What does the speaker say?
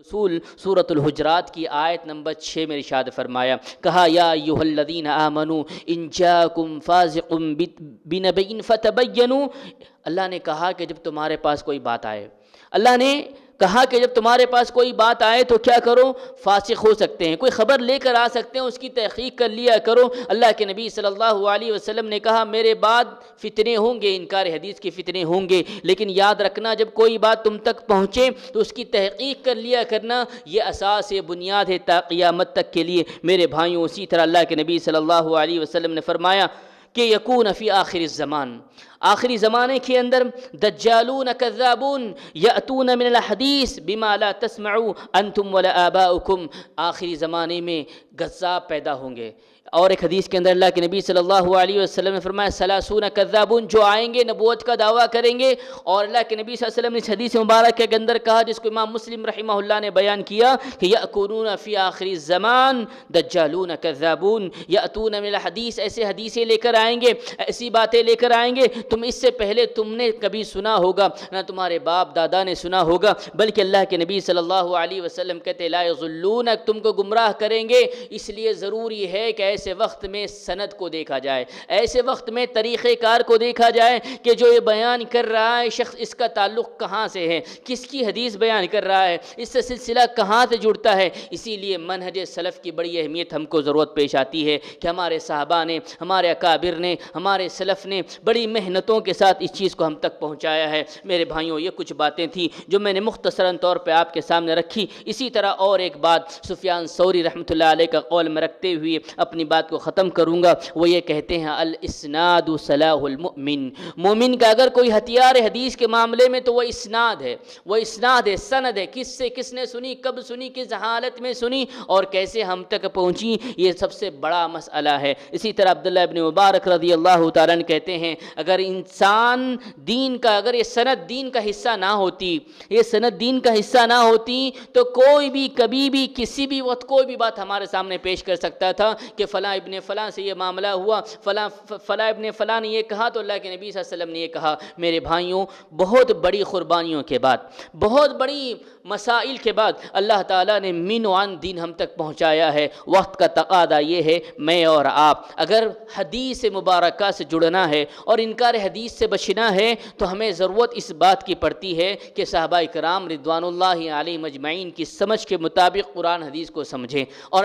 رسول سورۃ الحجرات کی آیت نمبر 6 میں ارشاد فرمایا، کہا یا ایھا الذین آمنوا ان جاءکم فاسق بنبأ فتبینوا۔ اللہ نے کہا کہ جب تمہارے پاس کوئی بات آئے، اللہ نے کہا کہ جب تمہارے پاس کوئی بات آئے تو کیا کرو؟ فاسق ہو سکتے ہیں، کوئی خبر لے کر آ سکتے ہیں، اس کی تحقیق کر لیا کرو۔ اللہ کے نبی صلی اللہ علیہ وسلم نے کہا میرے بعد فتنے ہوں گے، انکار حدیث کے فتنے ہوں گے، لیکن یاد رکھنا جب کوئی بات تم تک پہنچے تو اس کی تحقیق کر لیا کرنا، یہ اساس ہے، بنیاد ہے تا قیامت تک کے لیے۔ میرے بھائیوں، اسی طرح اللہ کے نبی صلی اللہ علیہ وسلم نے فرمایا کہ یکون فی آخر الزمان، آخری زمانے کے اندر دجالون کذابون یأتون من الحدیث بما لا تسمعوا انتم ولا آباؤکم، آخری زمانے میں کذاب پیدا ہوں گے۔ اور ایک حدیث کے اندر اللہ کے نبی صلی اللہ علیہ وسلم نے فرمایا ثلاثون کذابون، جو آئیں گے نبوت کا دعویٰ کریں گے۔ اور اللہ کے نبی صلی اللہ علیہ وسلم نے اس حدیث مبارک کے اندر کہا، جس کو امام مسلم رحمہ اللہ نے بیان کیا، کہ یأکونون فی آخر الزمان دجالون کذابون یأتون من الحدیث، ایسے حدیثیں لے کر آئیں گے، ایسی باتیں لے کر آئیں گے تم اس سے پہلے تم نے کبھی سنا ہوگا نہ تمہارے باپ دادا نے سنا ہوگا، بلکہ اللہ کے نبی صلی اللہ علیہ وسلم کہتے لا یضلونک، تم کو گمراہ کریں گے۔ اس لیے ضروری ہے کہ ایسے وقت میں سند کو دیکھا جائے، ایسے وقت میں طریقہ کار کو دیکھا جائے کہ جو یہ بیان کر رہا ہے شخص، اس کا تعلق کہاں سے ہے، کس کی حدیث بیان کر رہا ہے، اس سے سلسلہ کہاں سے جڑتا ہے۔ اسی لیے منہج سلف کی بڑی اہمیت ہم کو ضرورت پیش آتی ہے کہ ہمارے صحابہ نے، ہمارے اکابر نے، ہمارے سلف نے بڑی محنتوں کے ساتھ اس چیز کو ہم تک پہنچایا ہے۔ میرے بھائیوں، یہ کچھ باتیں تھیں جو میں نے مختصراً طور پہ آپ کے سامنے رکھی۔ اسی طرح اور ایک بات سفیان ثوری رحمۃ اللہ علیہ کا قول میں رکھتے ہوئے اپنی بات کو ختم کروں گا، وہ یہ کہتے ہیں الاسناد صلاح المؤمن، مومن کا اگر کوئی ہتھیار ہے حدیث کے معاملے میں تو وہ اسناد ہے، وہ اسناد ہے، سند ہے، کس سے کس نے سنی، کب سنی، کس حالت میں سنی اور کیسے ہم تک پہنچی، یہ سب سے بڑا مسئلہ ہے۔ اسی طرح عبداللہ ابن مبارک رضی اللہ تعالیٰ عنہ کہتے ہیں اگر انسان دین کا، اگر یہ سند دین کا حصہ نہ ہوتی، یہ سند دین کا حصہ نہ ہوتی تو کوئی بھی کبھی بھی کسی بھی وقت کوئی بھی بات ہمارے سامنے پیش کر سکتا تھا کہ فلاں ابن فلاں سے یہ معاملہ ہوا، فلاں ابن فلاں نے یہ کہا تو اللہ کے نبی صلی اللہ علیہ وسلم نے یہ کہا۔ میرے بھائیوں، بہت بڑی قربانیوں کے بعد، بہت بڑی مسائل کے بعد اللہ تعالیٰ نے من و عن دین ہم تک پہنچایا ہے۔ وقت کا تقاضا یہ ہے میں اور آپ اگر حدیث مبارکہ سے جڑنا ہے اور انکار حدیث سے بچنا ہے تو ہمیں ضرورت اس بات کی پڑتی ہے کہ صحابہ کرام رضوان اللہ علیہم اجمعین کی سمجھ کے مطابق قرآن حدیث کو سمجھیں اور